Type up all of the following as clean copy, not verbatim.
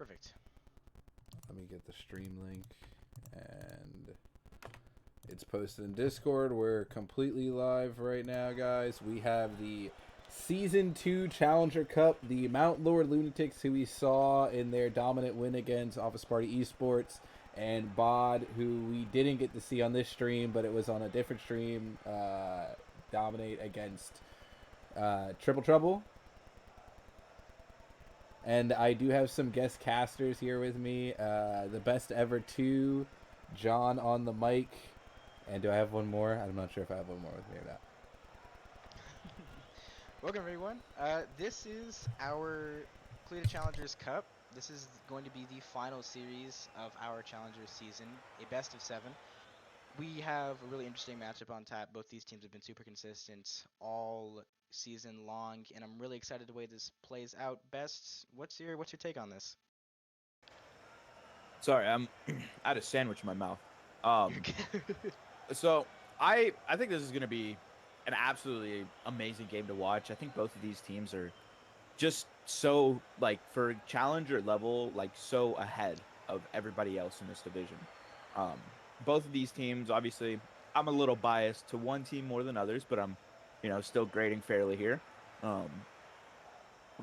Perfect. Let me get the stream link, and it's posted in Discord. We're completely live right now, guys. We have the Season 2 Challenger Cup, the Mount Lord Lunatics, who we saw in their dominant win against Office Party Esports, and B.O.D, who we didn't get to see on this stream, but it was on a different stream, dominate against Triple Trouble. And I do have some guest casters here with me. The best ever 2, John on the mic. And do I have one more? I'm not sure if I have one more with me or not. Welcome, everyone. This is our Clear Challengers Cup. This is going to be the final series of our Challengers season, a best of 7. We have a really interesting matchup on tap. Both these teams have been super consistent all season long, and I'm really excited the way this plays out. Best, what's your take on this? Sorry, I had a sandwich in my mouth. So I think this is going to be an absolutely amazing game to watch. I think both of these teams are just so, like, for challenger level, like, so ahead of everybody else in this division. Both of these teams, obviously, I'm a little biased to one team more than others, but I'm, still grading fairly here.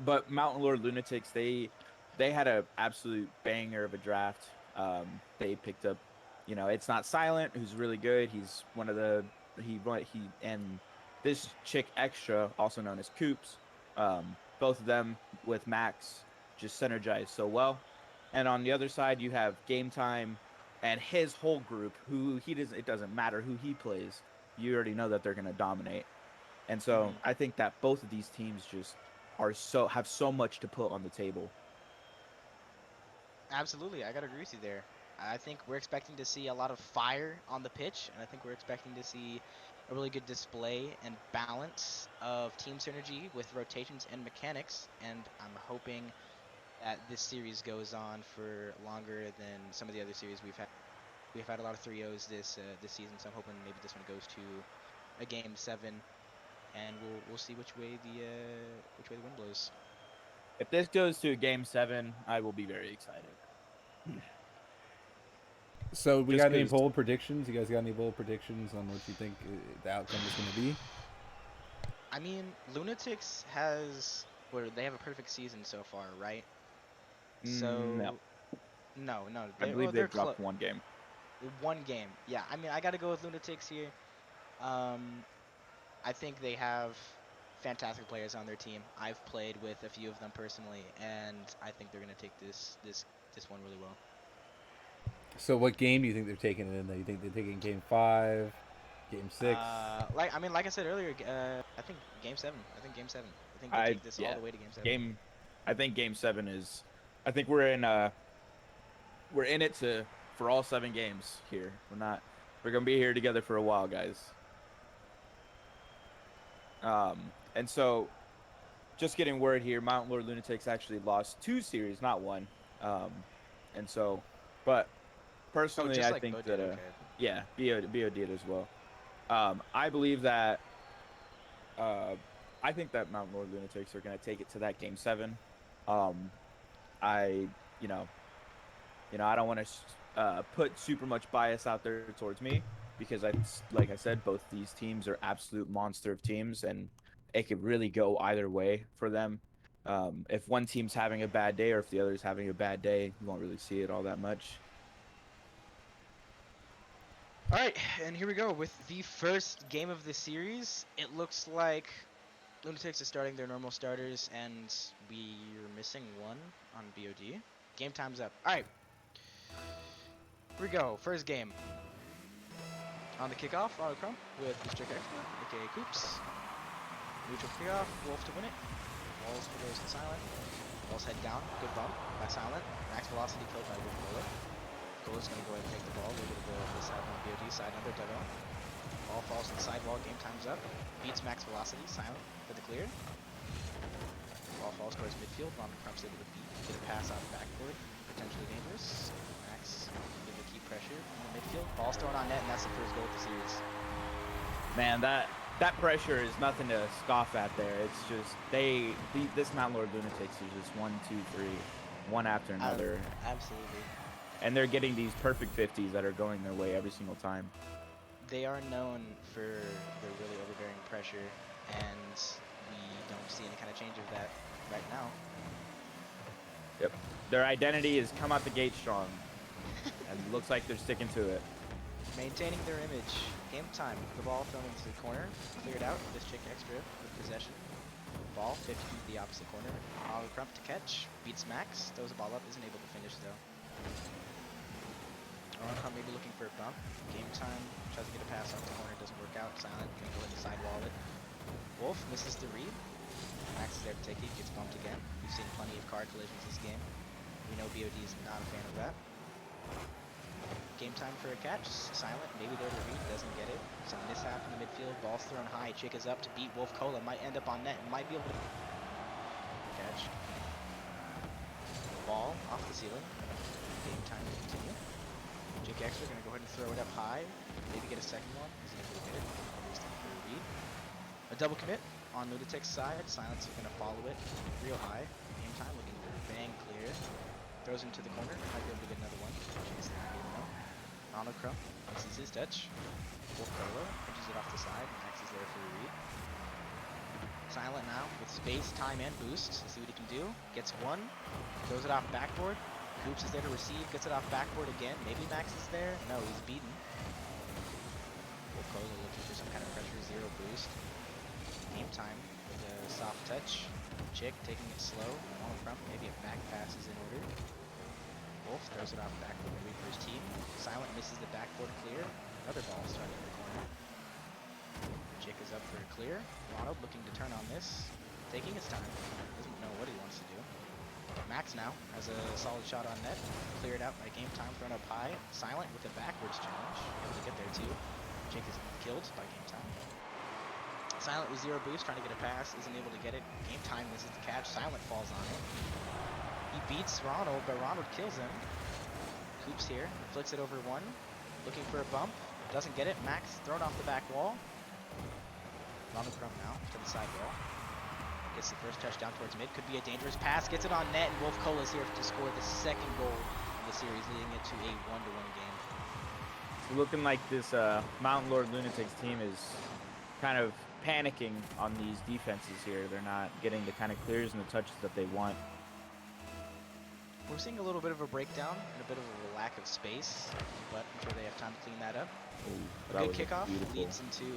But Mountain Lord Lunatics, they had a absolute banger of a draft. They picked up, it's not Silent, who's really good. He's one of the and this chick Extra, also known as Coops. Both of them with Max just synergize so well. And on the other side, you have Game Time and his whole group, who it doesn't matter who he plays. You already know that they're going to dominate. And so I think that both of these teams just have so much to put on the table. Absolutely, I gotta agree with you there. I think we're expecting to see a lot of fire on the pitch, and I think we're expecting to see a really good display and balance of team synergy with rotations and mechanics, and I'm hoping that this series goes on for longer than some of the other series we've had. We've had a lot of 3-0s this season, so I'm hoping maybe this one goes to a game 7, and we'll see which way the wind blows. If this goes to a game 7, I will be very excited. So we got any bold predictions? You guys got any bold predictions on what you think the outcome is going to be? I mean, Lunatix they have a perfect season so far, right? So no. I believe they've dropped one game. One game, yeah. I mean, I got to go with Lunatix here. I think they have fantastic players on their team. I've played with a few of them personally, and I think they're gonna take this one really well. So what game do you think they're taking it in? You think they're taking game 5, game 6? Like I said earlier, I think game 7. I think game 7. I think they take this all the way to game 7. I think game 7 is. I think we're in it for all 7 games here. We're gonna be here together for a while, guys. And so, just getting word here, Mount Lord Lunatics actually lost 2 series, not 1. And so, but personally, I think that yeah, B.O.D did as well. I believe that I think that Mount Lord Lunatics are going to take it to that game 7. I don't want to put super much bias out there towards me, because like I said, both these teams are absolute monster of teams, and it could really go either way for them. If one team's having a bad day or if the other's having a bad day, you won't really see it all that much. All right, and here we go with the first game of the series. It looks like Lunatics is starting their normal starters, and we're missing one on B.O.D. Game time's up. All right, here we go. First game. On the kickoff, Crump with Mr. Extra, aka Coops. Neutral kickoff, Wolf to win it. Walls goes to Silent. Walls head down, good bump by Silent. Max velocity killed by Wooden Bullet. Goal's gonna go ahead and take the ball. We're gonna go to the side on B.O.D side, another Devo. Ball falls to the sidewall, game time's up. Beats Max velocity, Silent for the clear. Ball falls towards midfield, Von Crump's able to get a pass out the backboard. Potentially dangerous. Max able to keep pressure on the midfield. Ball's thrown on net, and that's the first goal of the series. Man, that pressure is nothing to scoff at there. It's just this Mount Lord Lunatics is just 1, 2, 3. one after another. Absolutely. And they're getting these perfect 50s that are going their way every single time. They are known for their really overbearing pressure, and we don't see any kind of change of that right now. Yep. Their identity is come out the gate strong, and looks like they're sticking to it. Maintaining their image. Game time. The ball thrown into the corner. Cleared out. This chick extra with possession. Ball 50 to the opposite corner. Oliver Crump to catch. Beats Max. Throws the ball up. Isn't able to finish though. Crump maybe looking for a bump. Game time. Tries to get a pass off the corner. Doesn't work out. Silent. Gonna go in the sidewall it. Wolf misses the read. Max is there to take it. Gets bumped again. We've seen plenty of car collisions this game. We know B.O.D is not a fan of that. Game time for a catch. Silent, maybe there to read, doesn't get it. Some mishap in the midfield. Ball's thrown high. Chick is up to beat Wolf Cola. Might end up on net. Might be able to catch. Ball off the ceiling. Game time to continue. Chick extra gonna go ahead and throw it up high. Maybe get a second one. Isn't able to get it. At for a read. A double commit on Lunatix's side. Silence is gonna follow it real high. Game time looking for a bang clear. Throws him to the corner. Might be able to get another one. Chase that game though. Ronald Crump misses his touch. Wolf Cola pitches it off the side. Max is there for a read. Silent now with space, time, and boost. Let's see what he can do. Gets one. Throws it off backboard. Coops is there to receive. Gets it off backboard again. Maybe Max is there. No, he's beaten. Wolf Cola looking for some kind of pressure. Zero boost. Game time with a soft touch. Chick taking it slow. Ronald Crump. Maybe a back pass is in order. Wolf throws it off backboard to for his team. Silent misses the backboard clear. Another ball starting in the corner. Chick is up for a clear. Ronald looking to turn on this. Taking his time. Doesn't know what he wants to do. Max now has a solid shot on net. Cleared out by game time. Thrown up high. Silent with a backwards challenge. Able to get there too. Chick is killed by game time. Silent with zero boost. Trying to get a pass. Isn't able to get it. Game time misses the catch. Silent falls on it. He beats Ronald, but Ronald kills him. Coops here, flicks it over one. Looking for a bump, doesn't get it. Max thrown off the back wall. Ronald Crump now to the side wall. Gets the first touchdown towards mid. Could be a dangerous pass. Gets it on net, and Wolf Cola is here to score the second goal of the series, leading it to a 1-1 game. It's looking like this Mountain Lord Lunatics team is kind of panicking on these defenses here. They're not getting the kind of clears and the touches that they want. We're seeing a little bit of a breakdown and a bit of a lack of space, but I'm sure they have time to clean that up. Ooh, Good kickoff leads into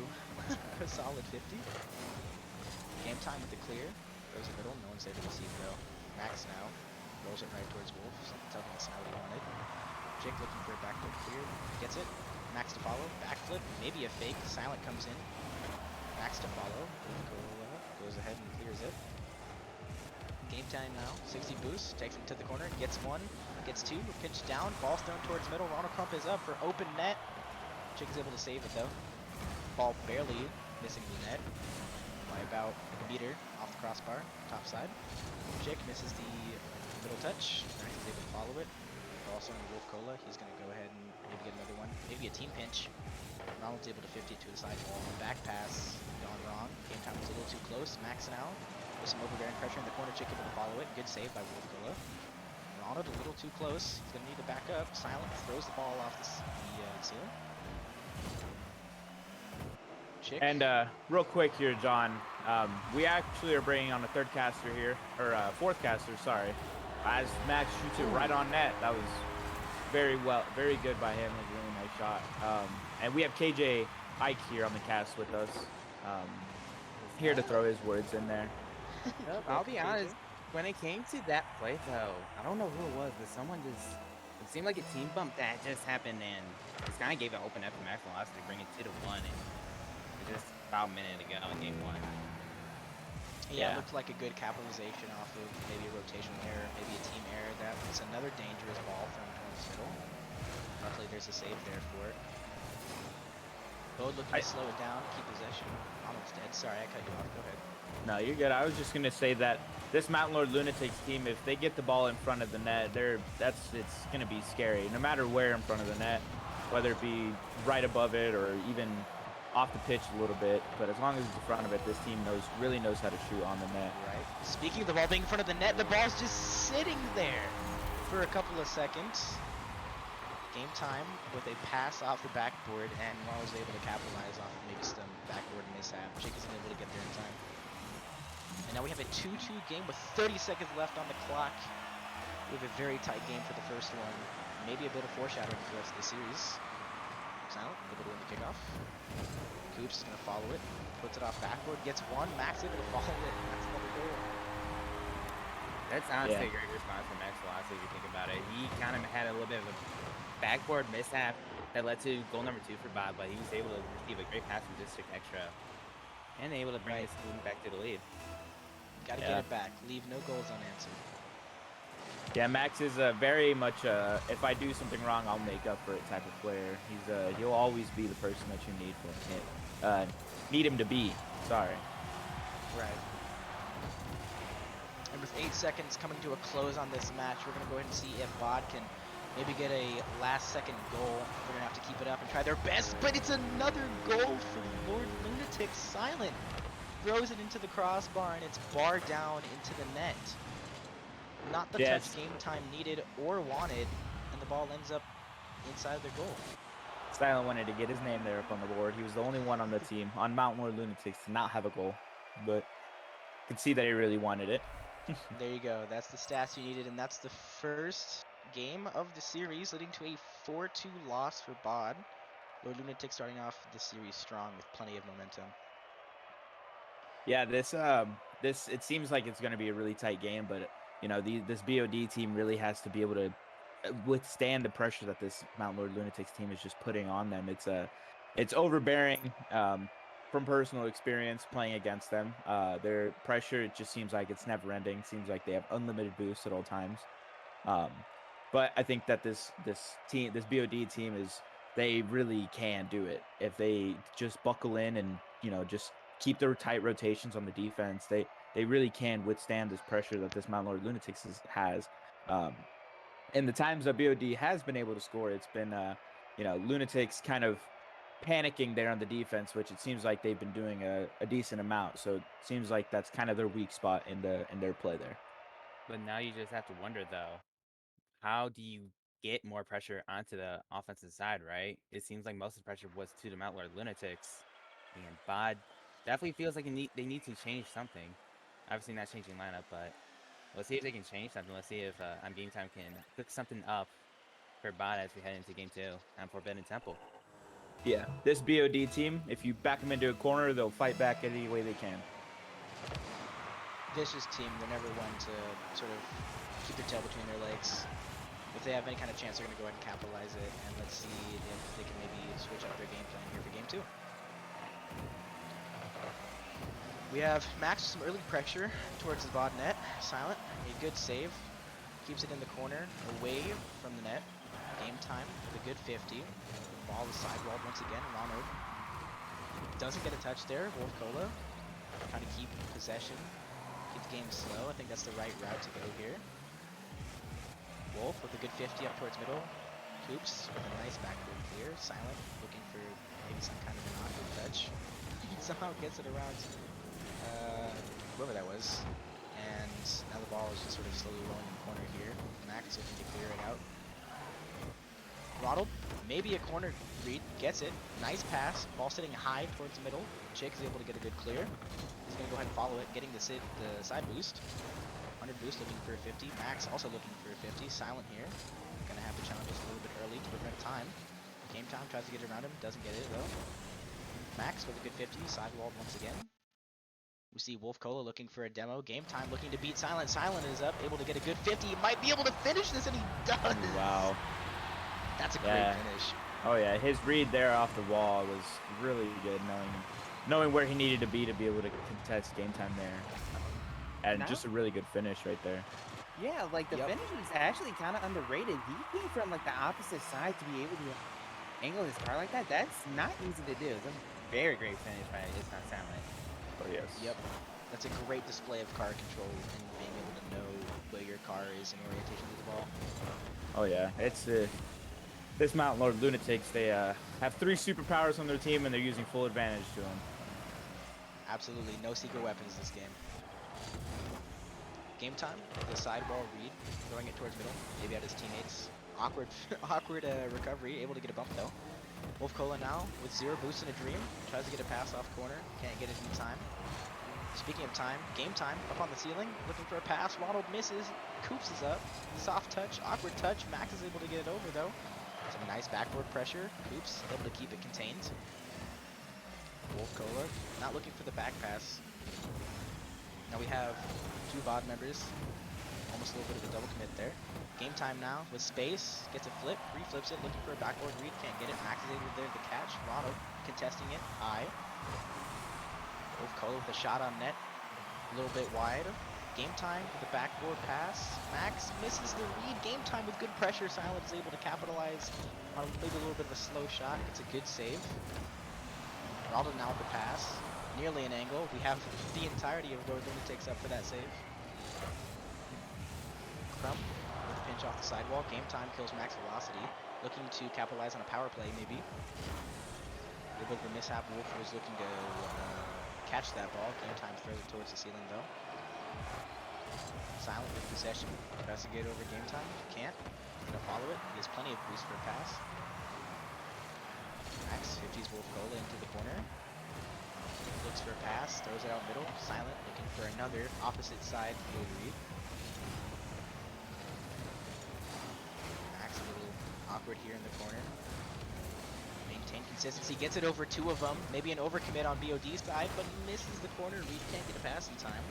a solid 50. Game time with the clear. Goes the middle. No one's there to receive though. Max now rolls it right towards Wolf. Something telling us how he wanted. Jake looking for a backfoot clear. Gets it. Max to follow. Backflip. Maybe a fake. Silent comes in. Max to follow. Goes ahead and clears it. Game time now. 60 boost. Takes him to the corner. Gets one. Gets two. Pitch down. Ball's thrown towards middle. Ronald Crump is up for open net. Chick is able to save it though. Ball barely missing the net by about a meter off the crossbar. Top side. Chick misses the middle touch. Max is able to follow it. Also in Wolf Cola. He's going to go ahead and maybe get another one. Maybe a team pinch. Ronald's able to 50 it to the side wall. Back pass. Gone wrong. Game time was a little too close. Max now. With some overbearing pressure in the corner, Chick able to follow it. Good save by Wolf Cola. Ronald a little too close. He's going to need to back up. Silent throws the ball off the ceiling. Chick. And real quick here, John, we actually are bringing on a third caster here, or fourth caster, sorry. As Max shoots it right on net. That was very good by him. It was a really nice shot. And we have KJ Ike here on the cast with us. Here to throw his words in there. Yep, I'll be honest, when it came to that play though, I don't know who it was, but someone just, it seemed like a team bump that just happened and this kind of gave it open up to Max Velocity to bring it 2-1 and just about a minute ago in game one. Yeah, it looked like a good capitalization off of maybe a rotational error, maybe a team error. That was another dangerous ball thrown towards middle. Luckily there's a save there for it. B.O.D looking to slow it down, keep possession. Almost dead. Sorry, I cut you off. Go ahead. No, you're good. I was just gonna say that this Mountain Lord Lunatics team, if they get the ball in front of the net, it's gonna be scary. No matter where in front of the net, whether it be right above it or even off the pitch a little bit, but as long as it's in front of it, this team really knows how to shoot on the net. Right. Speaking of the ball being in front of the net, the ball's just sitting there for a couple of seconds. Game time with a pass off the backboard, and Juan was able to capitalize off maybe some backboard mishap. Jake isn't able to get there in time. And now we have a 2-2 game with 30 seconds left on the clock. We have a very tight game for the first one. Maybe a bit of foreshadowing for the rest of the series. Silent, able to win the kickoff. Coops is going to follow it. Puts it off backboard, gets one. Max able to follow it, and that's another goal. That's honestly a great response from Max Velocity if you think about it. He kind of had a little bit of a backboard mishap that led to goal number 2 for Bob, but he was able to receive a great pass from District Extra and able to bring his team back to the lead. Gotta get it back. Leave no goals unanswered. Yeah, Max is very much if I do something wrong, I'll make up for it type of player. He'll always be the person that you need him to be. Sorry. Right. And with 8 seconds coming to a close on this match, we're gonna go ahead and see if B.O.D can maybe get a last-second goal. They're gonna have to keep it up and try their best, but it's another goal for Lord Lunatix. Silent throws it into the crossbar, and it's barred down into the net. Not the touch game time needed or wanted, and the ball ends up inside of their goal. Silent wanted to get his name there up on the board. He was the only one on the team, on Mount Lord Lunatix, to not have a goal, but you could see that he really wanted it. There you go. That's the stats you needed, and that's the first game of the series, leading to a 4-2 loss for B.O.D. Lord Lunatix starting off the series strong with plenty of momentum. Yeah, this it seems like it's going to be a really tight game, but you know, this B.O.D team really has to be able to withstand the pressure that this Mount Lord Lunatix team is just putting on them. It's overbearing from personal experience playing against them. Their pressure, it just seems like it's never ending. Seems like they have unlimited boosts at all times. But I think that this B.O.D team they really can do it if they just buckle in and, you know, just keep their tight rotations on the defense. They really can withstand this pressure that this Mount Lord Lunatix has. And the times that B.O.D has been able to score, it's been you know, Lunatix kind of panicking there on the defense, which it seems like they've been doing a decent amount. So it seems like that's kind of their weak spot in their play there. But now you just have to wonder, though, how do you get more pressure onto the offensive side, right? It seems like most of the pressure was to the Mount Lord Lunatics, and B.O.D definitely feels like they need to change something. Obviously not changing lineup, but let's see if they can change something. Let's see if on game time can cook something up for B.O.D as we head into game 2 on Forbidden Temple. Yeah, this B.O.D team, if you back them into a corner, they'll fight back any way they can. Vicious team. They're never one to sort of keep their tail between their legs. If they have any kind of chance, they're going to go ahead and capitalize it. And let's see if they can maybe switch up their game plan here for game 2. We have Max with some early pressure towards the B.O.D net. Silent, a good save. Keeps it in the corner, away from the net. Game time with a good 50. The ball is sidewalled once again. Ronald doesn't get a touch there. Wolf Cola trying to keep possession. Keep the game slow. I think that's the right route to go here. Wolf with a good 50 up towards middle. Coops with a nice backboard clear. Silent looking for maybe some kind of an awkward touch. He somehow gets it around whoever that was. And now the ball is just sort of slowly rolling in the corner here. Max looking to clear it out. Ronald, maybe a corner read, gets it. Nice pass. Ball sitting high towards the middle. Jake is able to get a good clear. He's going to go ahead and follow it, getting the side boost. 100 boost, looking for a 50. Max also looking for a 50. Silent here. Going to have to challenge us a little bit early to prevent time. Game time tries to get around him. Doesn't get it, though. Max with a good 50. Sidewalled once again. We see Wolf Cola looking for a demo. Game time looking to beat Silent. Silent is up, able to get a good 50. He might be able to finish this, and he does. Wow. That's a great finish. Oh yeah, his read there off the wall was really good, knowing where he needed to be able to contest game time there. And just a really good finish right there. Yeah, like the finish is actually kind of underrated. He came from like the opposite side to be able to angle his car like that. That's not easy to do. It's a very great finish by It's Not Silent. Oh yes. Yep. That's a great display of car control and being able to know where your car is in orientation to the ball. Oh yeah, this Mountain Lord Lunatix, they have 3 superpowers on their team, and they're using full advantage to them. Absolutely no secret weapons this game. Game time, the sidewall read, throwing it towards middle, maybe at his teammates. Awkward, awkward recovery, able to get a bump though. Wolf Cola now with 0 boost in a dream, tries to get a pass off corner, can't get it in time. Speaking of time, game time, up on the ceiling, looking for a pass, Ronald misses, Coops is up, soft touch, awkward touch, Max is able to get it over though. Some nice backboard pressure, Coops able to keep it contained. Wolf Cola, not looking for the back pass. Now we have 2 B.O.D members, almost a little bit of a double commit there. Game time now with space, gets a flip, reflips it, looking for a backboard read, can't get it. Max is able there to catch, Ronald contesting it, high. Wolf Cola with a shot on net, a little bit wide. Game time with the backboard pass. Max misses the read. Game time with good pressure. Silent is able to capitalize on maybe a little bit of a slow shot. It's a good save. Ronald now with the pass. Nearly an angle. We have the entirety of Lord Lunatix up for that save. Crump with a pinch off the sidewall. Game time kills Max velocity. Looking to capitalize on a power play maybe. A little bit of a mishap. Wolf was looking to catch that ball. Game time throws it towards the ceiling though. Silent with possession. Tries to get over game time. Can't. Gonna follow it. He has plenty of boost for a pass. Max 50s Wolf Cola into the corner. Looks for a pass. Throws it out middle. Silent looking for another opposite side field read. Max a little awkward here in the corner. Maintain consistency. Gets it over 2 of them. Maybe an overcommit on B.O.D's side, but misses the corner. Reed can't get a pass in time.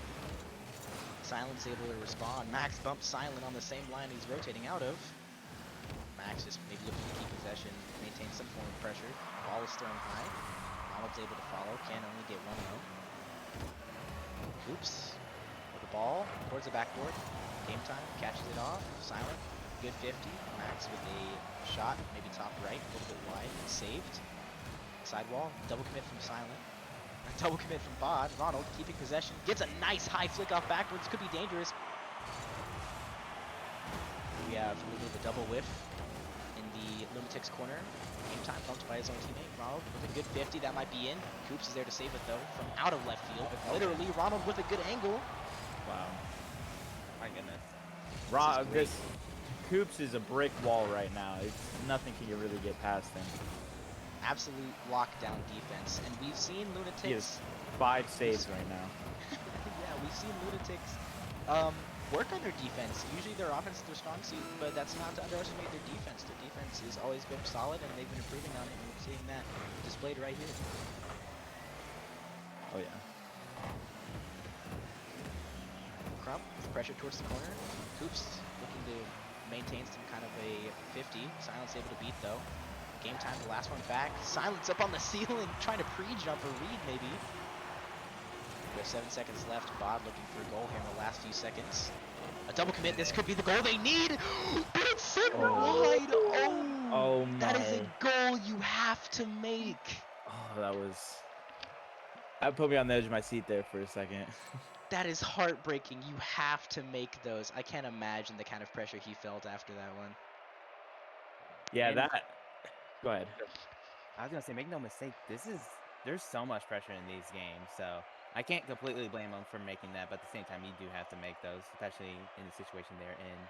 Silent's able to respond. Max bumps Silent on the same line he's rotating out of. Max just maybe looking to keep possession, maintain some form of pressure. Ball is thrown high. Ronald's able to follow, can only get 1 though. Oops. With the ball towards the backboard. Game time, catches it off. Silent, good 50. Max with a shot, maybe top right, a little bit wide, saved. Sidewall, double commit from Silent. A double commit from B.O.D. Ronald keeping possession. Gets a nice high flick off backwards. Could be dangerous. We have a little bit of a double whiff in the Lunatix corner. Game time bumped by his own teammate. Ronald with a good 50. That might be in. Coops is there to save it though from out of left field. Literally, Ronald with a good angle. Wow. My goodness. This Coops is a brick wall right now. It's nothing can really get past him. Absolute lockdown defense, and we've seen Lunatix. He has 5 saves right now. Yeah, we've seen Lunatix work on their defense. Usually their offense is their strong suit, but that's not to underestimate their defense. Their defense has always been solid, and they've been improving on it, and we're seeing that displayed right here. Oh yeah. Crump with pressure towards the corner. Coops looking to maintain some kind of a 50. Silence able to beat though. Game time, the last one back. Silence up on the ceiling, trying to pre-jump or read maybe. We have 7 seconds left. B.O.D looking for a goal here in the last few seconds. A double commit, this could be the goal they need! But it's set wide! Oh, that is a goal you have to make! Oh, that put me on the edge of my seat there for a second. That is heartbreaking. You have to make those. I can't imagine the kind of pressure he felt after that one. Yeah, And- Go ahead. I was gonna say, make no mistake, there's so much pressure in these games, so I can't completely blame them for making that, but at the same time, you do have to make those, especially in the situation they're in.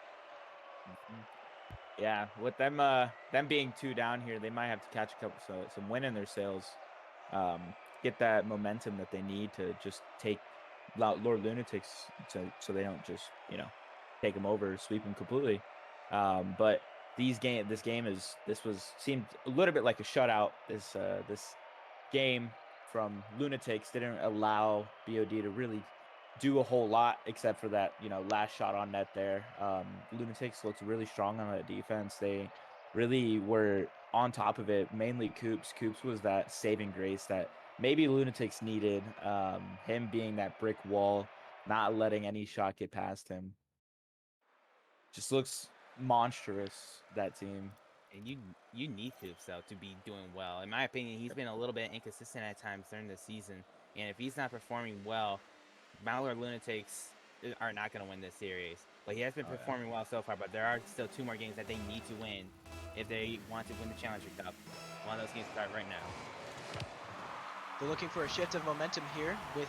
Yeah, with them being 2 down here, they might have to catch some win in their sails, get that momentum that they need to just take Lord Lunatix, so they don't just take them over, sweep them completely. But this game seemed a little bit like a shutout. This game from Lunatix didn't allow B.O.D to really do a whole lot except for that last shot on net there. Lunatix looked really strong on that defense. They really were on top of it. Mainly Coops. Coops was that saving grace that maybe Lunatix needed. Him being that brick wall, not letting any shot get past him. Just looks monstrous, that team. And you need Coops though to be doing well. In my opinion, he's been a little bit inconsistent at times during the season, and if he's not performing well, Mallard Lunatics are not going to win this series. But he has been performing well so far. But there are still 2 more games that they need to win if they want to win the Challenger Cup. One of those games start right now. They're looking for a shift of momentum here with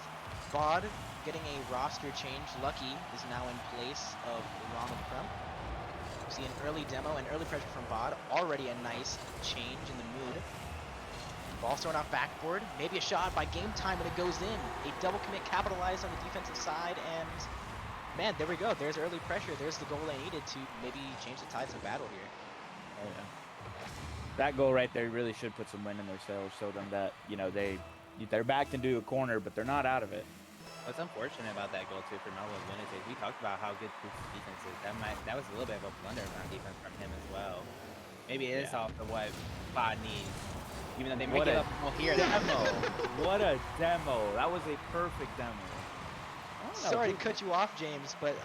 B.O.D getting a roster change. Lucky is now in place of Ronald Crump. See an early demo and early pressure from B.O.D. Already a nice change in the mood. Ball thrown off backboard. Maybe a shot by Game Time, and it goes in. A double commit capitalized on the defensive side, and man, there we go. There's early pressure. There's the goal they needed to maybe change the tides of battle here. Oh yeah. That goal right there really should put some wind in their sails. Show them that they're backed into a corner, but they're not out of it. What's unfortunate about that goal too for Melrose Lunatix, we talked about how good Coops' defense is. That was a little bit of a blunder on defense from him as well. Maybe it is off of what B.O.D needs. Even though they make it up here. Demo. What a demo. That was a perfect demo. Sorry to cut you off, James, but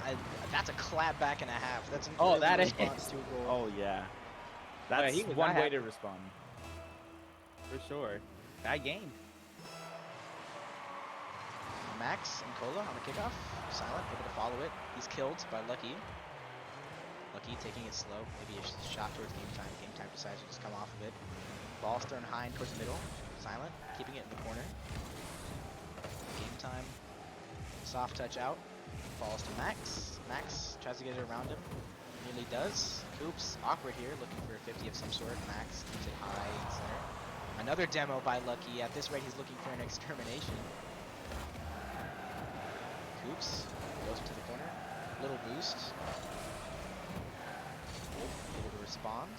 that's a clap back and a half. That's an that is. response to a goal. Oh yeah. That's one way to respond. For sure. Bad game. Max and Cola on the kickoff. Silent, able to follow it. He's killed by Lucky. Lucky taking it slow. Maybe a shot towards Game Time. Game Time decides to just come off of it. Ball's thrown high and towards the middle. Silent, keeping it in the corner. Game Time. Soft touch out. Falls to Max. Max tries to get it around him. Nearly does. Coops, awkward here, looking for a 50 of some sort. Max keeps it high in center. Another demo by Lucky. At this rate, he's looking for an extermination. Coops goes to the corner. Little boost. Able to respond.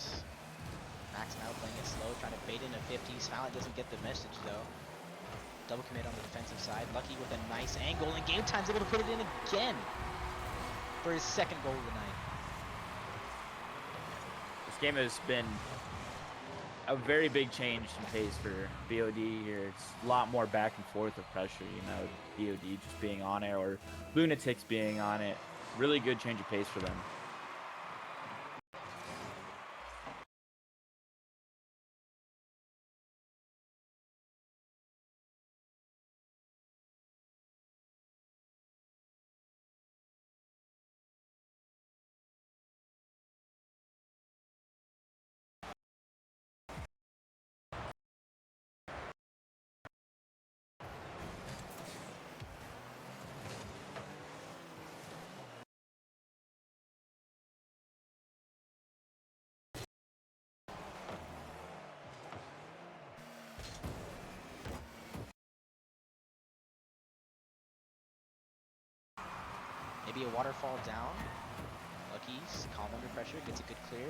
Max now playing it slow, trying to bait in a 50. Silent doesn't get the message though. Double commit on the defensive side. Lucky with a nice angle, and Game Time's able to put it in again for his second goal of the night. This game has been a very big change in pace for B.O.D here. It's a lot more back and forth of pressure, B.O.D just being on it or Lunatix being on it. Really good change of pace for them. Maybe a waterfall down. Lucky's calm under pressure, gets a good clear.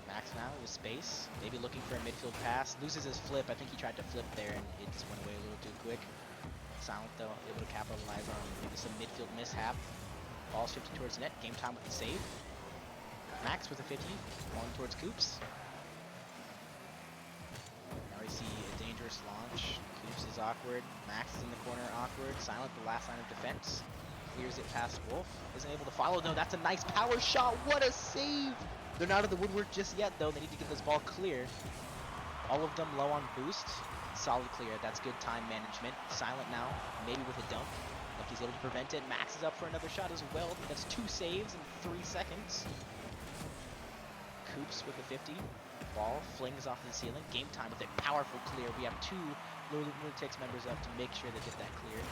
Max now with space, maybe looking for a midfield pass, loses his flip. I think he tried to flip there and it just went away a little too quick. Silent though, able to capitalize on maybe some midfield mishap. Ball shifted towards net, Game Time with the save. Max with a 50, going towards Coops. Now we see a dangerous launch. Coops is awkward, Max is in the corner awkward. Silent, the last line of defense. Clears it past Wolf. Isn't able to follow. No, that's a nice power shot. What a save! They're not in the woodwork just yet, though. They need to get this ball clear. All of them low on boost. Solid clear. That's good time management. Silent now, maybe with a dunk. Lucky's able to prevent it. Max is up for another shot as well. That's 2 saves in 3 seconds. Coops with a 50. Ball flings off the ceiling. Game Time with a powerful clear. We have 2 Lunatix members up to make sure they get that clear.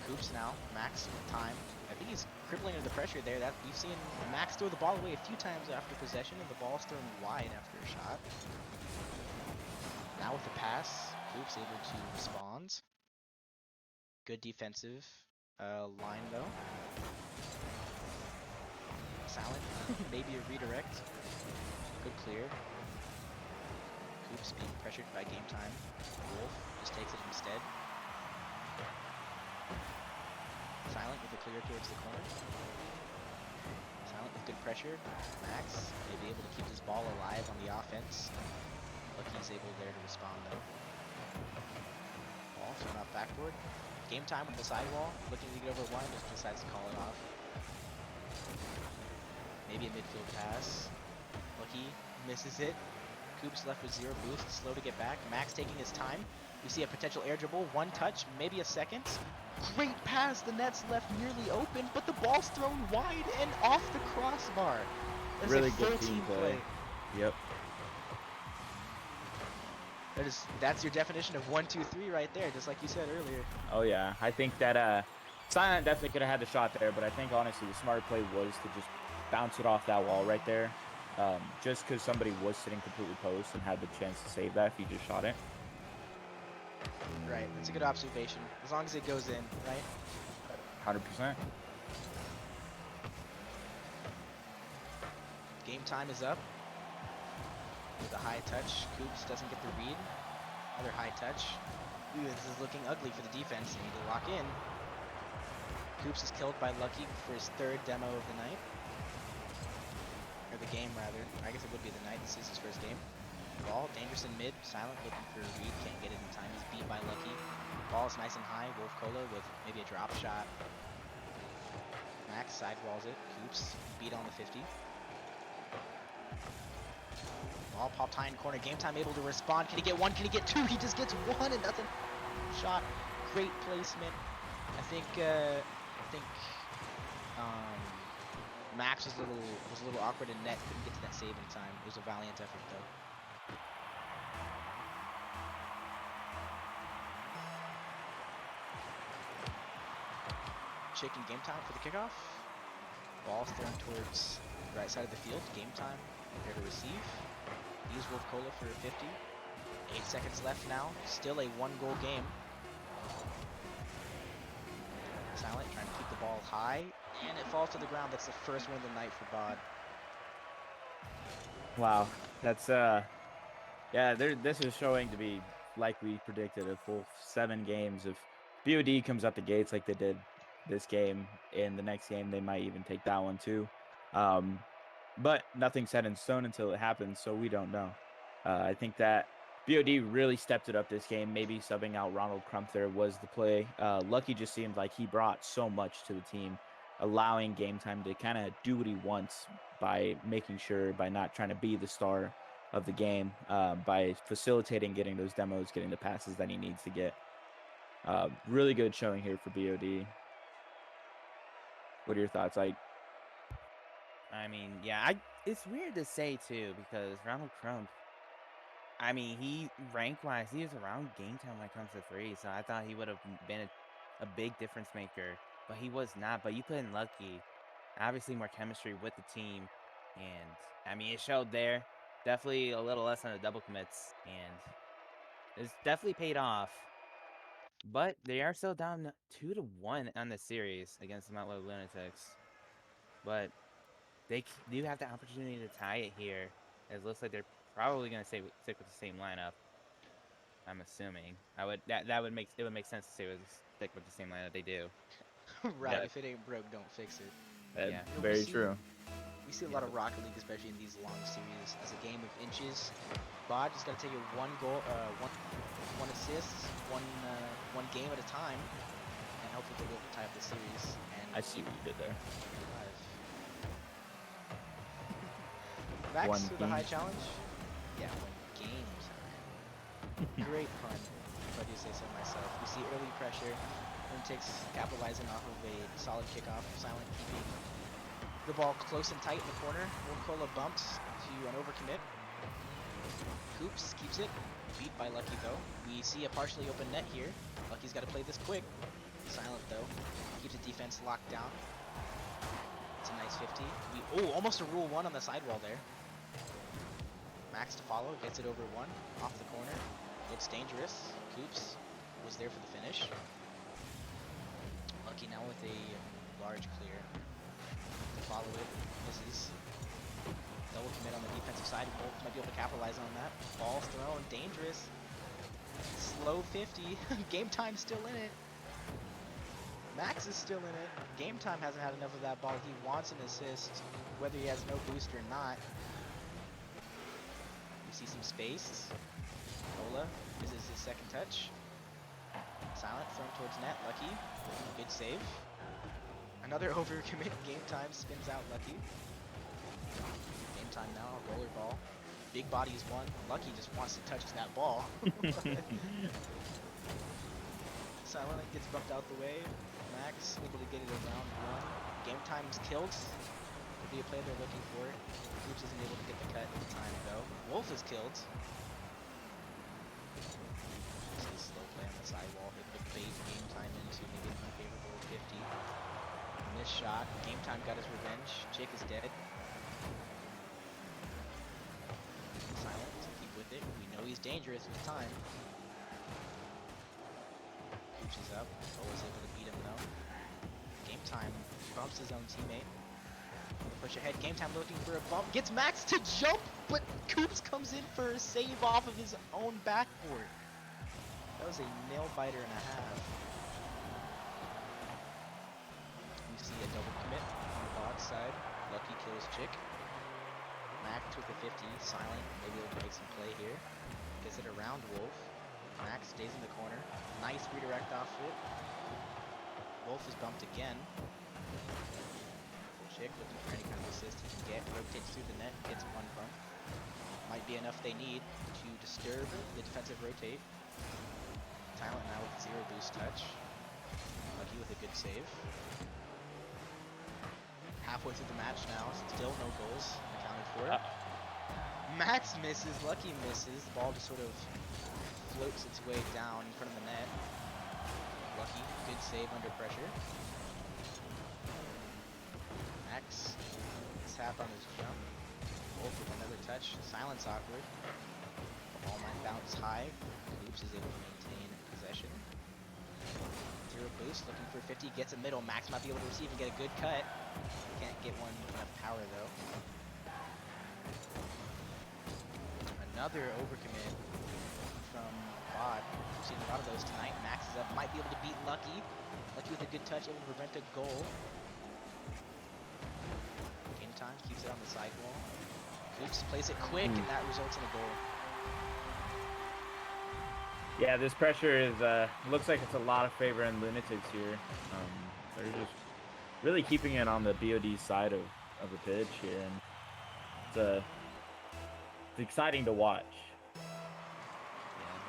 Coops now, Max with time. I think he's crippling under the pressure there. That we've seen Max throw the ball away a few times after possession, and the ball's thrown wide after a shot. Now with the pass, Coops able to respond. Good defensive line though. Silent, maybe a redirect. Good clear. Coops being pressured by Game Time. Wolf just takes it instead. Silent with a clear towards the corner. Silent with good pressure. Max may be able to keep his ball alive on the offense. Lucky's able there to respond though. Ball thrown off backboard. Game Time with the sidewall. Looking to get over one, just decides to call it off. Maybe a midfield pass. Lucky misses it. Coops left with 0 boost. Slow to get back. Max taking his time. We see a potential air dribble. 1 touch, maybe a second. Great pass, the net's left nearly open, but the ball's thrown wide and off the crossbar. That's really a full good team play. Yep. That's your definition of 1, 2, 3 right there, just like you said earlier. Oh yeah, I think that Silent definitely could have had the shot there, but I think honestly the smart play was to just bounce it off that wall right there, just because somebody was sitting completely post and had the chance to save that if he just shot it. Right, that's a good observation. As long as it goes in, right? 100%. Game time is up. With a high touch, Coops doesn't get the read. Another high touch. Ooh, this is looking ugly for the defense. They need to lock in. Coops is killed by Lucky for his 3rd demo of the night. Or the game, rather. I guess it would be the night. This is his 1st game. Ball, dangerous in mid. Silent looking for a read. Can't get it in time. He's beat by Lucky. Ball is nice and high. Wolf Cola with maybe a drop shot. Max sidewalls it. Coops beat on the 50. Ball popped high in corner. Game time able to respond. Can he get 1? Can he get 2? He just gets 1 and nothing. Shot. Great placement. I think Max was a little awkward in net. Couldn't get to that save in time. It was a valiant effort though. Chicken game time for the kickoff. Ball's thrown towards the right side of the field. Game time. There to receive. Use Wolf Cola for a 50. 8 seconds left now. Still a 1-goal game. Silent trying to keep the ball high, and it falls to the ground. That's the first win of the night for B.O.D. Wow, that's yeah. This is showing to be like we predicted, a full 7 games. If B.O.D comes up the gates like they did this game, in the next game they might even take that one too. But nothing's set in stone until it happens, so we don't know. I think that B.O.D really stepped it up this game. Maybe subbing out Ronald Crump there was the play. Lucky just seemed like he brought so much to the team, allowing game time to kind of do what he wants by making sure, by not trying to be the star of the game, by facilitating getting those demos, getting the passes that he needs to get. Really good showing here for B.O.D. What are your thoughts? I mean, yeah, it's weird to say too because Ronald Crump, I mean, he rank-wise, he is around game time when it comes to 3, so I thought he would have been a big difference maker, but he was not. But you put in Lucky, obviously more chemistry with the team, and I mean, it showed there. Definitely a little less on the double commits, and it's definitely paid off. But they are still down 2-1 on the series against the Mount Low Lunatics. But they do have the opportunity to tie it here. It looks like they're probably going to stick with the same lineup. I'm assuming. That would make sense to stick with the same lineup they do. Right, Yeah. if it ain't broke, don't fix it. Yeah. Very true. We see a lot of Rocket League, especially in these long series, as a game of inches. B.O.D just got to take it 1 goal, one assist, one game at a time, and hopefully they'll be able to tie up the series. And I see what you did there. Max One with a high game. challenge. Yeah, 1 game. Great pun, if I do say so myself. We see early pressure. Lunatix capitalizing off of a solid kickoff. Silent keeping the ball close and tight in the corner. Cola bumps to an overcommit. Coops keeps it. Beat by Lucky though. We see a partially open net here. Lucky's got to play this quick. Silent though. Keeps the defense locked down. It's a nice 50. Almost a rule 1 on the sidewall there. Max to follow. Gets it over 1. Off the corner. Looks dangerous. Coops was there for the finish. Lucky now with a large clear. Follow it. Misses. Double commit on the defensive side. Wolf might be able to capitalize on that. Ball's thrown. Dangerous. Slow 50. Game time still in it. Max is still in it. Game time hasn't had enough of that ball. He wants an assist, whether he has no boost or not. We see some space. Ola misses his 2nd touch. Silent thrown towards net. Lucky. Good save. Another overcommit. Game time spins out Lucky. Game time now. Roller ball. Big body is 1. Lucky just wants to touch that ball. Silent gets bumped out the way. Max able to get it around 1. Game time's killed. Could be a play they're looking for. Coops isn't able to get the cut in time though. Wolf is killed. See a slow play on the sidewall. Able to bait game time into maybe an unfavorable 50. Missed shot. Game time got his revenge. Chick is dead. Silent to keep with it. We know he's dangerous with time. Coops is up. Always able to beat him though. Game time bumps his own teammate. Push ahead. Game time looking for a bump. Gets Max to jump, but Coops comes in for a save off of his own backboard. That was a nail biter and a half. You see a double commit on the B.O.D side. Lucky kills Chick. Max with the 50. Silent. Maybe able to make some play here. Gets it around Wolf. Max stays in the corner. Nice redirect off it. Wolf is bumped again. Chick looking for any kind of assist he can get. Rotates through the net. Gets one bump. Might be enough they need to disturb the defensive rotate. Silent now with 0 boost touch. Lucky with a good save. Halfway through the match now. Still no goals accounted for. Max misses. Lucky misses. The ball just sort of floats its way down in front of the net. Lucky, good save under pressure. Max, tap on his jump. Wolf with another touch. Silence awkward. The ball might bounce high. Coops is able to maintain possession. 0 boost, looking for 50, gets a middle. Max might be able to receive and get a good cut. Can't get one with enough power though. Another overcommit from B.O.D. We've seen a lot of those tonight. Max is up, might be able to beat Lucky. Lucky with a good touch, able to prevent a goal. Game time, keeps it on the sidewall. Coops plays it quick, and that results in a goal. Yeah, this pressure is looks like it's a lot of favor in Lunatix here. They're just really keeping it on the B.O.D side of the pitch here, and it's exciting to watch.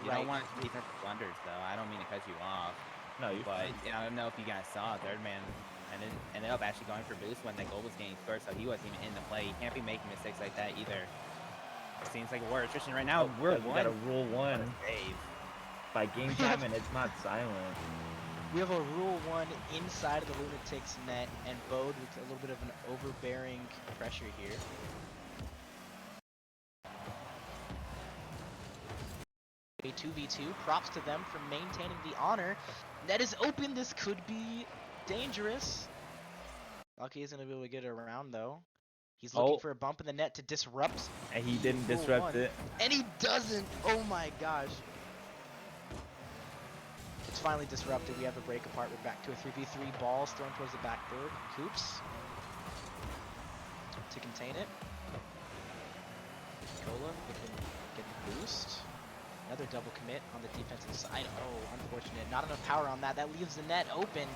You don't want defensive blunders, though. I don't mean to cut you off. No, you're But fine. I don't know if you guys saw, third man ended up actually going for boost when the goal was getting scored, so he wasn't even in the play. You can't be making mistakes like that either. It seems like we're attrition right now. We're We got a rule 1 save. by game time, and it's not silent. We have a Rule 1 inside of the Lunatix net, and B.O.D with a little bit of an overbearing pressure here. A 2v2, props to them for maintaining the honor. Net is open, this could be dangerous. Lucky isn't going to be able to get it around though. He's looking for a bump in the net to disrupt. And he the didn't Rule disrupt 1. it. And he doesn't! Oh my gosh. It's finally disrupted. We have a break apart. We're back to a 3v3. Balls thrown towards the backboard. Coops to contain it. Cola get the boost. Another double commit on the defensive side. Oh, unfortunate. Not enough power on that. That leaves the net open.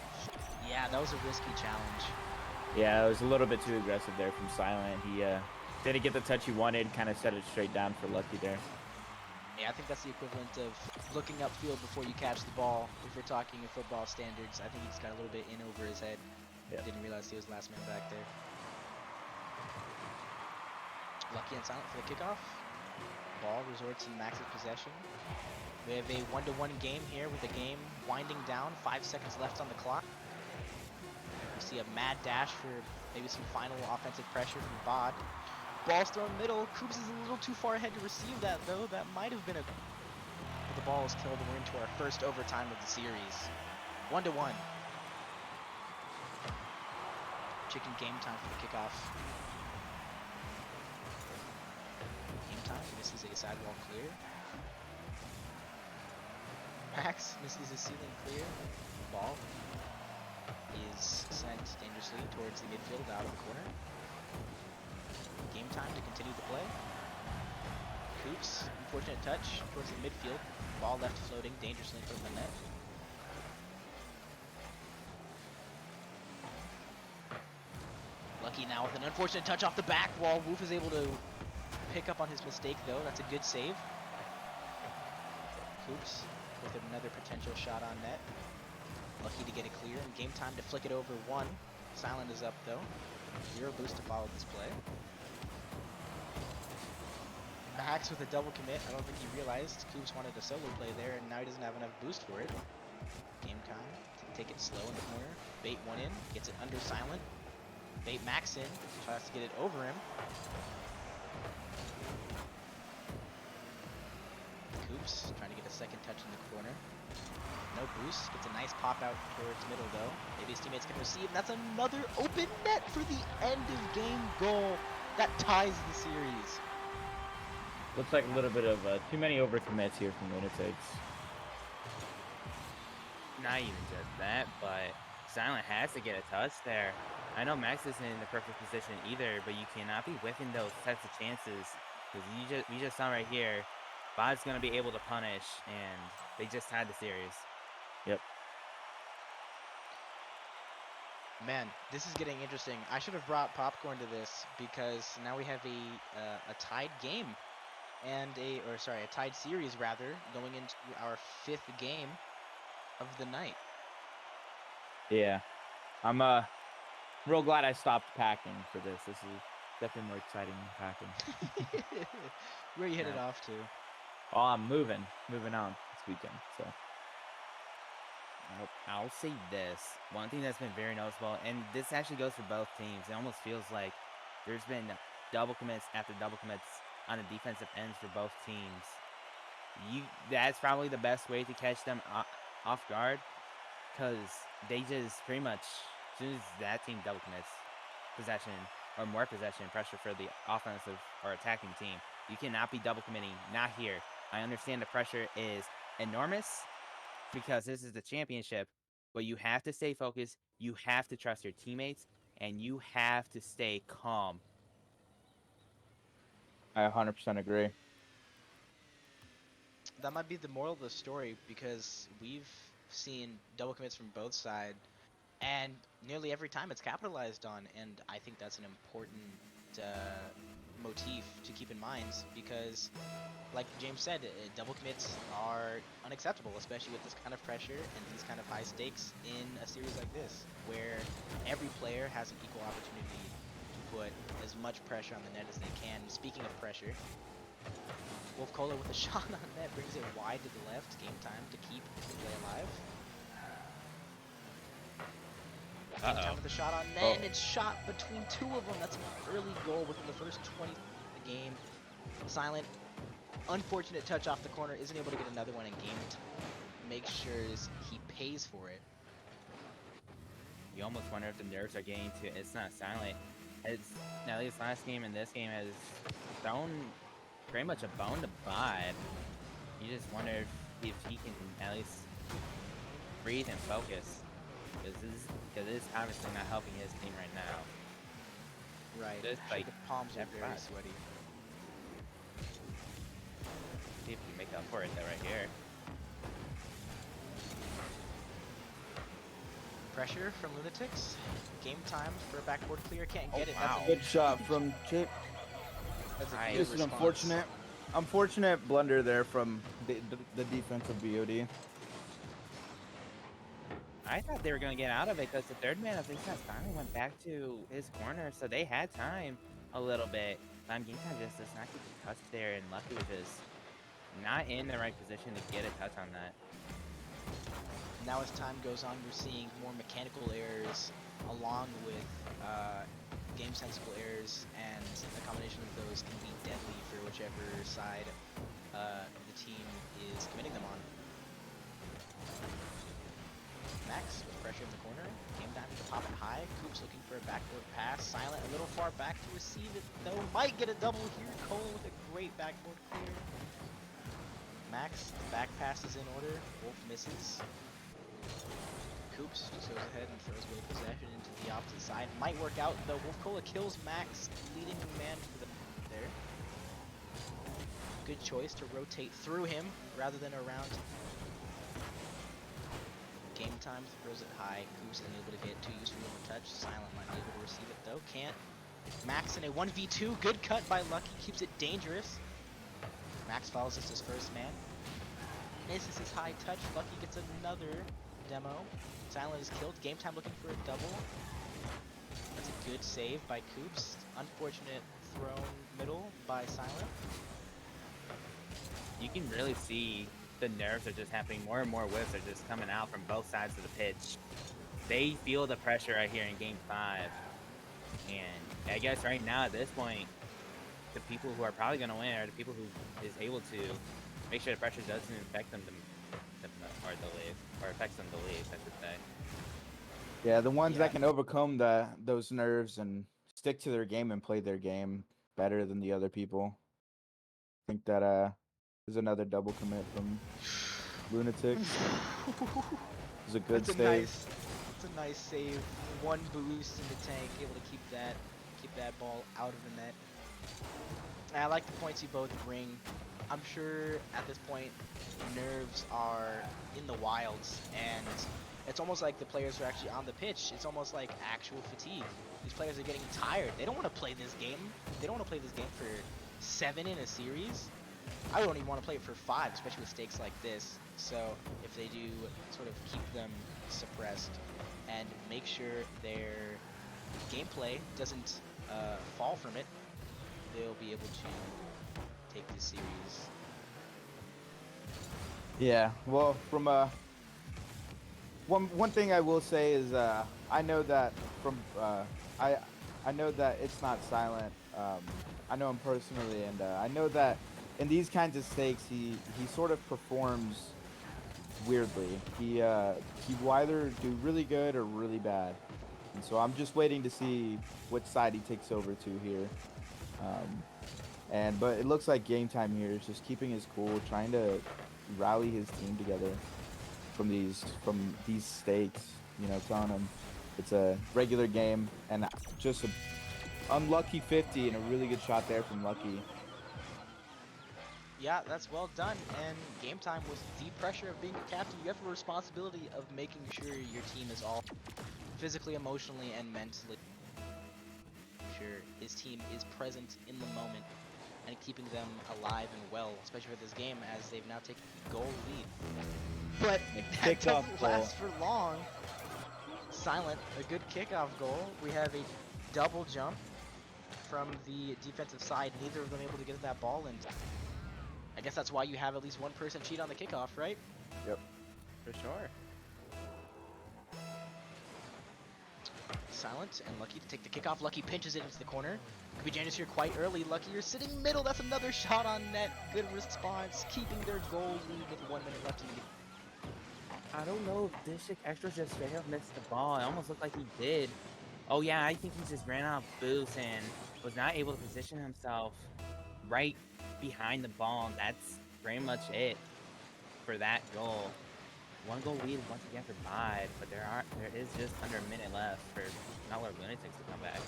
Yeah, that was a risky challenge. Yeah, it was a little bit too aggressive there from Silent. He didn't get the touch he wanted, kind of set it straight down for Lucky there. Yeah, I think that's the equivalent of looking upfield before you catch the ball. If we're talking in football standards, I think he's got a little bit in over his head. Yeah. Didn't realize he was last man back there. Lucky and Silent for the kickoff. Ball resorts in Max's possession. We have a 1-1 game here with the game winding down. 5 seconds left on the clock. We see a mad dash for maybe some final offensive pressure from B.O.D. Ball's thrown middle. Coops is a little too far ahead to receive that though. That might have been a... But the ball is killed and we're into our first overtime of the series. 1-1. Chicken game time for the kickoff. Game time. Misses a sidewall clear. Max misses a ceiling clear. Ball is sent dangerously towards the midfield out of the corner. Game time to continue the play. Coops, unfortunate touch towards the midfield. Ball left floating dangerously in front of the net. Lucky now with an unfortunate touch off the back wall. Wolf is able to pick up on his mistake though. That's a good save. Coops with another potential shot on net. Lucky to get it clear, and game time to flick it over 1. Silent is up though. Zero boost to follow this play. Max with a double commit. I don't think he realized Coops wanted a solo play there, and now he doesn't have enough boost for it. Game time. Take it slow in the corner. Bait one in. Gets it under silent. Bait Max in. Tries to get it over him. Coops trying to get a second touch in the corner. No boost. Gets a nice pop out towards middle though. Maybe his teammates can receive. And that's another open net for the end of game goal. That ties the series. Looks like a little bit of too many overcommits here from Lunatix. Not even just that, but Silent has to get a touch there. I know Max isn't in the perfect position either, but you cannot be whiffing those types of chances. Because we just saw right here, B.O.D's going to be able to punish, and they just tied the series. Yep. Man, this is getting interesting. I should have brought popcorn to this because now we have a tied game and a tied series rather, going into our 5th game of the night. Yeah, I'm real glad I stopped packing for this. This is definitely more exciting than packing. Where you headed Yeah. off to? Oh, I'm moving on this weekend. So I'll say this. One thing that's been very noticeable, and this actually goes for both teams, it almost feels like there's been double commits after double commits on the defensive ends for both teams. That's probably the best way to catch them off guard, because they just pretty much, as soon as that team double commits possession or more possession pressure for the offensive or attacking team, you cannot be double committing. Not here. I understand the pressure is enormous because this is the championship, but you have to stay focused, you have to trust your teammates, and you have to stay calm. I 100% agree. That might be the moral of the story because we've seen double commits from both sides, and nearly every time it's capitalized on, and I think that's an important motif to keep in mind because, like James said, double commits are unacceptable, especially with this kind of pressure and these kind of high stakes in a series like this, where every player has an equal opportunity to put as much pressure on the net as they can. Speaking of pressure, Wolf Cola with a shot on net brings it wide to the left. Game time to keep the play alive. Game time with a shot on net, and it's shot between two of them. That's an early goal within the first 20 of the game. Silent, unfortunate touch off the corner, isn't able to get another one in game time. Makes sure he pays for it. You almost wonder if the nerves are getting to it. It's not Silent. It's at least last game and this game has thrown pretty much a bone to B.O.D. You just wonder if he can at least breathe and focus, because this is obviously not helping his team right now. Right. Just Sure, like the palms are very F5. sweaty. See if we can make up for it though right here. Pressure from Lunatix. Game time for a backboard clear. Can't get it. wow. That's a Good shot from Chip. That's a Nice. good Just an response. unfortunate blunder there from the defense of B.O.D. I thought they were going to get out of it because the third man of this guy finally went back to his corner, so they had time a little bit. Game time just does not get the touch there, and Lucky was just not in the right position to get a touch on that. Now as time goes on, you're seeing more mechanical errors along with game sensible errors, and a combination of those can be deadly for whichever side the team is committing them on. Max with pressure in the corner. Game time to pop it high. Coops looking for a backboard pass. Silent a little far back to receive it, though. Might get a double here. Cole with a great backboard clear. Max, back pass is in order. Wolf misses. Coops just goes ahead and throws away possession into the opposite side. Might work out, though. Wolf Cola kills Max, leading man for the there. Good choice to rotate through him rather than around. Game time throws it high. Coops unable to get too useful of a touch. Silent might be able to receive it, though. Can't. Max in a 1v2. Good cut by Lucky. Keeps it dangerous. Max follows this as first man. Misses his high touch. Lucky gets another demo. Silent is killed. Game time looking for a double. That's a good save by Coops. Unfortunate thrown middle by Silent. You can really see the nerves are just happening. More and more whiffs are just coming out from both sides of the pitch. They feel the pressure right here in Game 5. And I guess right now at this point, the people who are probably going to win are the people who is able to make sure the pressure doesn't affect them or affects them the least, I should say. Yeah, the ones Yeah. that can overcome those nerves and stick to their game and play their game better than the other people. I think that there's another double commit from Lunatix. It's a good That's save. It's a nice save. One boost in the tank, able to keep that ball out of the net. And I like the points you both bring. I'm sure at this point, nerves are in the wilds, and it's almost like the players are actually on the pitch. It's almost like actual fatigue. These players are getting tired. They don't want to play this game. They don't want to play this game for 7 in a series. I don't even want to play it for 5, especially with stakes like this. So if they do sort of keep them suppressed and make sure their gameplay doesn't fall from it, they'll be able to take this series. Yeah, well, from one thing I will say is I know that from I know that it's not Silent. I know him personally, and I know that in these kinds of stakes, he sort of performs weirdly. He will either do really good or really bad, and so I'm just waiting to see which side he takes over to here. But it looks like game time here is just keeping his cool, trying to rally his team together from these stakes. You know, telling him it's a regular game and just a unlucky 50 and a really good shot there from Lucky. Yeah, that's well done. And game time with the pressure of being a captain, you have a responsibility of making sure your team is all physically, emotionally, and mentally sure his team is present in the moment and keeping them alive and well, especially for this game as they've now taken a goal lead. But that Kickoff doesn't goal. last for long. Silent, a good kickoff goal. We have a double jump from the defensive side, neither of them able to get that ball, and I guess that's why you have at least one person cheat on the kickoff, right? Yep. For sure. Silent and Lucky to take the kickoff. Lucky pinches it into the corner. Could be Janus here quite early. Lucky, you're sitting middle. That's another shot on net. Good response, keeping their goal lead with 1 minute left in the game. I don't know if District Extra just straight up missed the ball. It almost looked like he did. Oh yeah, I think he just ran out of boost and was not able to position himself right behind the ball. And that's pretty much it for that goal. 1 goal lead once again for B.O.D, but there is just under a minute left for not let Lunatix to come back.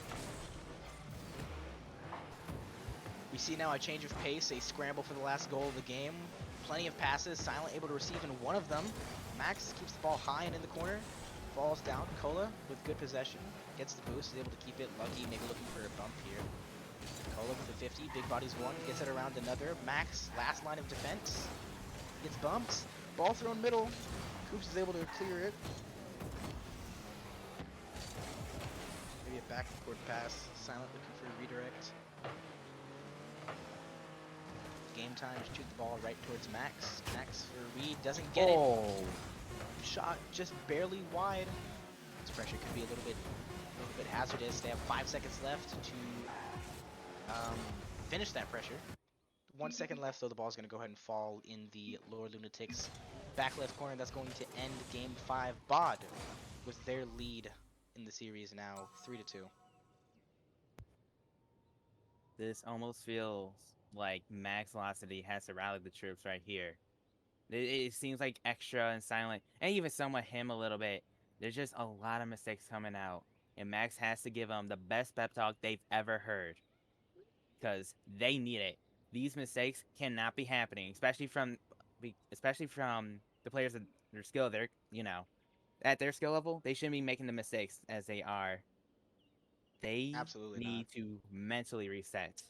We see now a change of pace, a scramble for the last goal of the game. Plenty of passes, Silent able to receive in one of them. Max keeps the ball high and in the corner, falls down. Cola with good possession, gets the boost, is able to keep it. Lucky maybe looking for a bump here. Cola with the 50, big bodies one, gets it around another. Max, last line of defense, gets bumped. Ball thrown middle, Coops is able to clear it. Maybe a backcourt pass, Silent looking for a redirect. Game time, shoot the ball right towards Max. Max for Reed, doesn't get it. Shot just barely wide. This pressure could be a little bit hazardous. They have 5 seconds left to finish that pressure. 1 second left, though the ball's going to go ahead and fall in the lower Lunatix back left corner. That's going to end Game 5. B.O.D with their lead in the series now, 3-2. This almost feels like Max Velocity has to rally the troops right here. It seems like Extra and Silent, and even somewhat him a little bit. There's just a lot of mistakes coming out, and Max has to give them the best pep talk they've ever heard, because they need it. These mistakes cannot be happening, especially from the players that their skill. They're at their skill level, they shouldn't be making the mistakes as they are. They Absolutely not. need to mentally reset.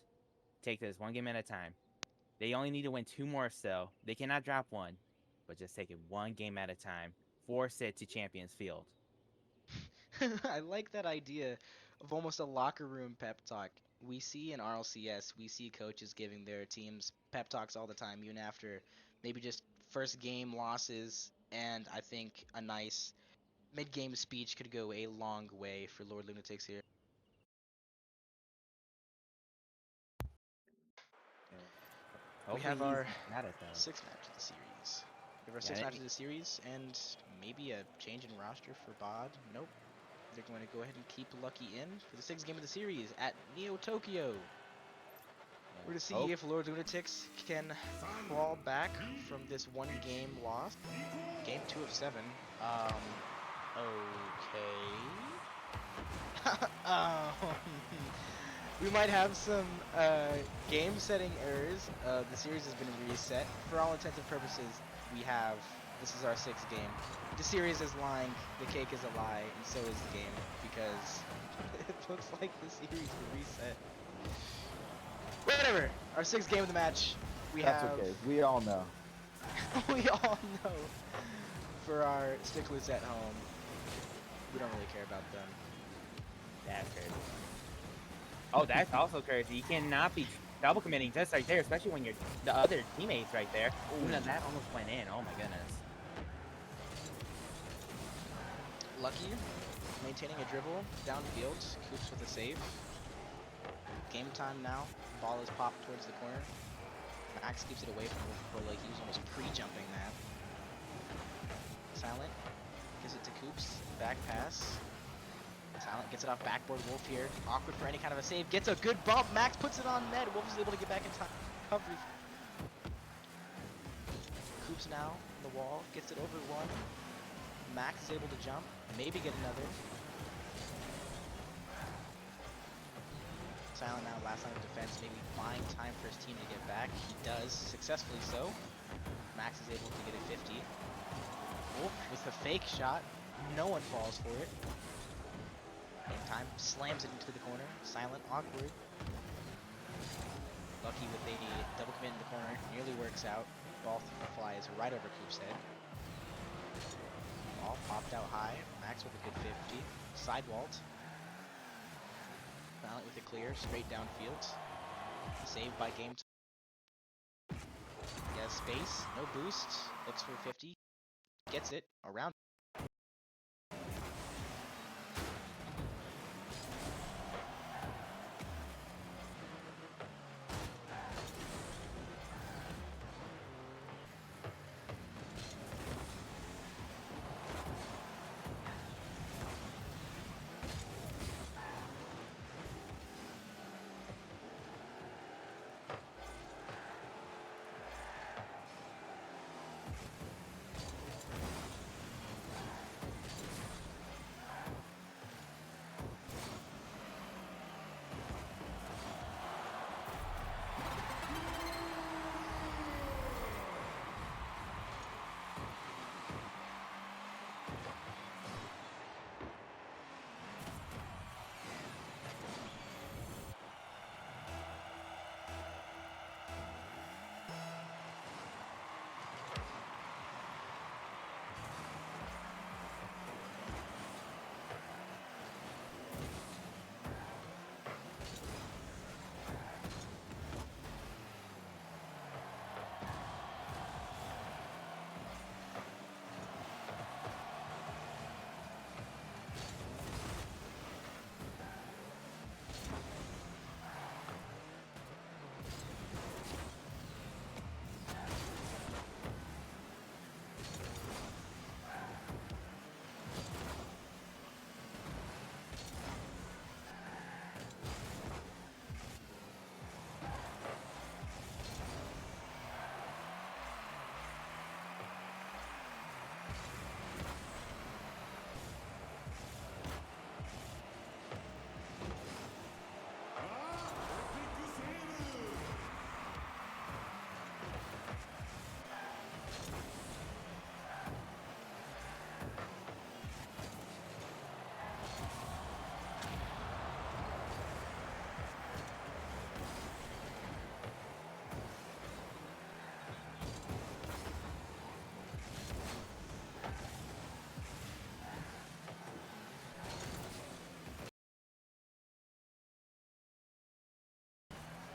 Take this 1 game at a time. They only need to win 2 more still. They cannot drop 1, but just take it 1 game at a time. Force it to Champions Field. I like that idea of almost a locker room pep talk. We see in RLCS, we see coaches giving their teams pep talks all the time, even after maybe just first game losses. And I think a nice mid-game speech could go a long way for Lord Lunatix here. We Hopefully have he's our got it though. sixth match of the series. We have our Yeah, sixth match of the series, and maybe a change in roster for B.O.D. Nope. They're going to go ahead and keep Lucky in for the sixth game of the series at Neo Tokyo. We're to see Hope. if Lord Lunatix can crawl back from this one game loss. Game 2 of 7. Okay. We might have some game setting errors. The series has been reset. For all intents and purposes, this is our sixth game. The series is lying, the cake is a lie, and so is the game, because it looks like the series will reset. Whatever. Our sixth game of the match. That's okay. We all know. We all know. For our sticklers at home, we don't really care about them. That's crazy. Oh, that's also crazy. You cannot be double committing just right there, especially when you're the other teammates right there. Ooh, that almost went in. Oh my goodness. Lucky, maintaining a dribble downfield, Coops with a save. Game time now. Ball is popped towards the corner. Max keeps it away from Wolf Like he was almost pre-jumping that. Silent gives it to Coops. Back pass. Silent gets it off backboard. Wolf here. Awkward for any kind of a save. Gets a good bump. Max puts it on net. Wolf is able to get back in time. Recovery. Coops now on the wall. Gets it over one. Max is able to jump. Maybe get another. Silent now, last line of defense, maybe buying time for his team to get back. He does, successfully so. Max is able to get a 50. Wolf with a fake shot. No one falls for it. Game time, slams it into the corner. Silent, awkward. Lucky with a double commit in the corner. Nearly works out. Ball flies right over Coop's head. Ball popped out high. Max with a good 50. Sidewalt. Silent with a clear, straight downfield. Saved by game. He has space, no boost. Looks for 50. Gets it around.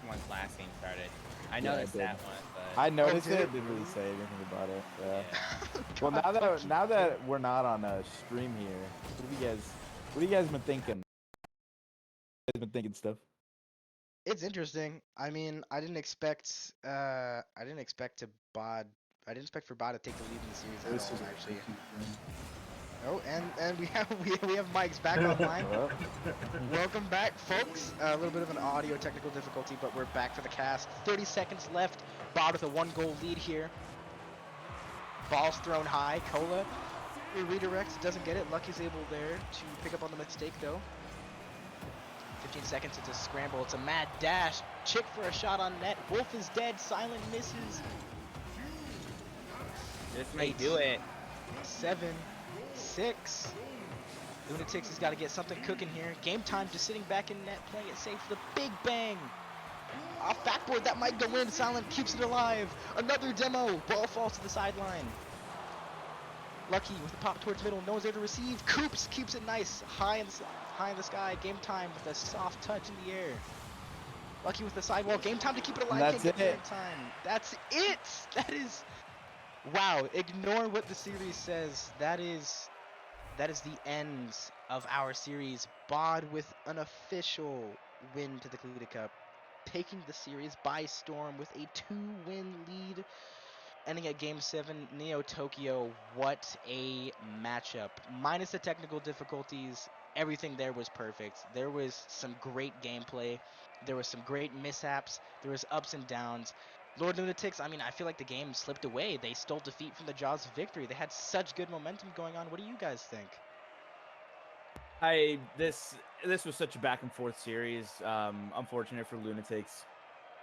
once last game started. I Yeah, I noticed did. that one, but I noticed did it. it? Didn't really say anything about it. Yeah. yeah. Well, God, Lucky. now that we're not on a stream here, what have you guys been thinking? You guys been thinking stuff. It's interesting. I mean, I didn't expect to bod. I didn't expect for B.O.D to take the lead in the series at all. Actually. Oh, and we have Mike's back online. Hello? Welcome back, folks. A little bit of an audio technical difficulty, but we're back for the cast. 30 seconds left. B.O.D with a 1-goal lead here. Ball's thrown high. Cola redirects, doesn't get it. Lucky's able there to pick up on the mistake though. 15 seconds, it's a scramble, it's a mad dash. Chick for a shot on net. Wolf is dead, Silent misses. This may 8, do it. 7, 6. Lunatix has got to get something cooking here. Game time, just sitting back in net, playing it safe. The big bang. Off backboard, that might go in. Silent keeps it alive. Another demo. Ball falls to the sideline. Lucky with the pop towards middle. No one's there to receive. Coops keeps it nice. High in the sky. Game time with a soft touch in the air. Lucky with the sidewall. Game time to keep it alive. That's Can't get there it. in time. That's it. That is... Wow. Ignore what the series says. That is the end of our series. B.O.D with an official win to the ChallengerCup, taking the series by storm with a 2-win lead, ending at Game 7. Neo Tokyo, what a matchup. Minus the technical difficulties, everything there was perfect. There was some great gameplay. There was some great mishaps. There was ups and downs. Lord Lunatix, I mean, I feel like the game slipped away. They stole defeat from the jaws of victory. They had such good momentum going on. What do you guys think? This was such a back and forth series. Unfortunate for Lunatics.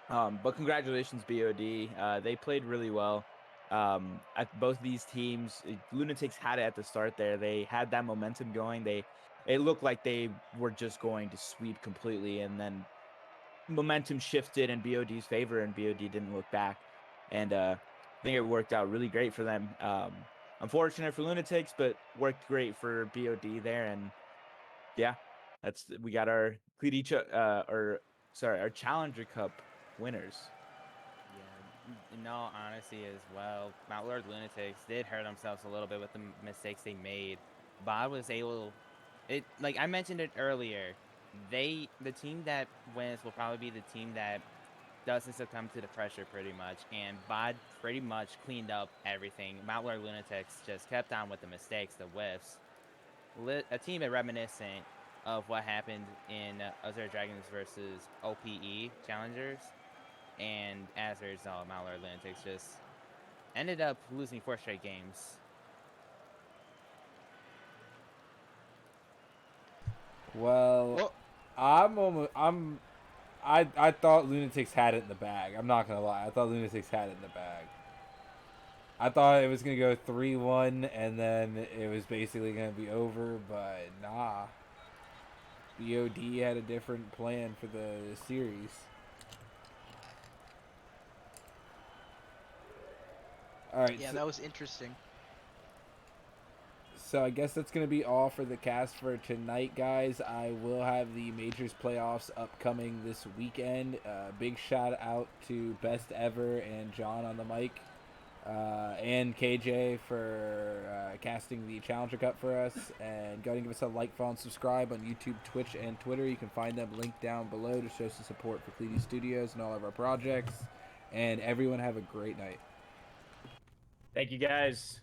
But congratulations, B.O.D. They played really well. At both these teams, Lunatics had it at the start there. They had that momentum going. It looked like they were just going to sweep completely, and then momentum shifted in B.O.D's favor, and B.O.D didn't look back. And I think it worked out really great for them. Unfortunate for Lunatics, but worked great for B.O.D there. And yeah, we got our our Challenger Cup winners. Yeah, in all honesty as well, Mount Lord Lunatics did hurt themselves a little bit with the mistakes they made. B.O.D was able, like I mentioned it earlier, the team that wins will probably be the team that doesn't succumb to the pressure pretty much, and B.O.D pretty much cleaned up everything. Mount Lord Lunatics just kept on with the mistakes, the whiffs. A team reminiscent of what happened in Azure Dragons versus OPE Challengers. And as a result, Mount Lord Lunatics just ended up losing 4 straight games. Well, I thought Lunatics had it in the bag. I'm not gonna lie. I thought Lunatics had it in the bag. I thought it was gonna go 3-1 and then it was basically gonna be over, but nah. B.O.D had a different plan for the series. All right. Yeah, that was interesting. So I guess that's going to be all for the cast for tonight, guys. I will have the Majors playoffs upcoming this weekend. Big shout out to Best Ever and John on the mic, and KJ for casting the Challenger Cup for us. And go ahead and give us a like, follow, and subscribe on YouTube, Twitch, and Twitter. You can find them linked down below to show some support for Cleedy Studios and all of our projects. And everyone have a great night. Thank you, guys.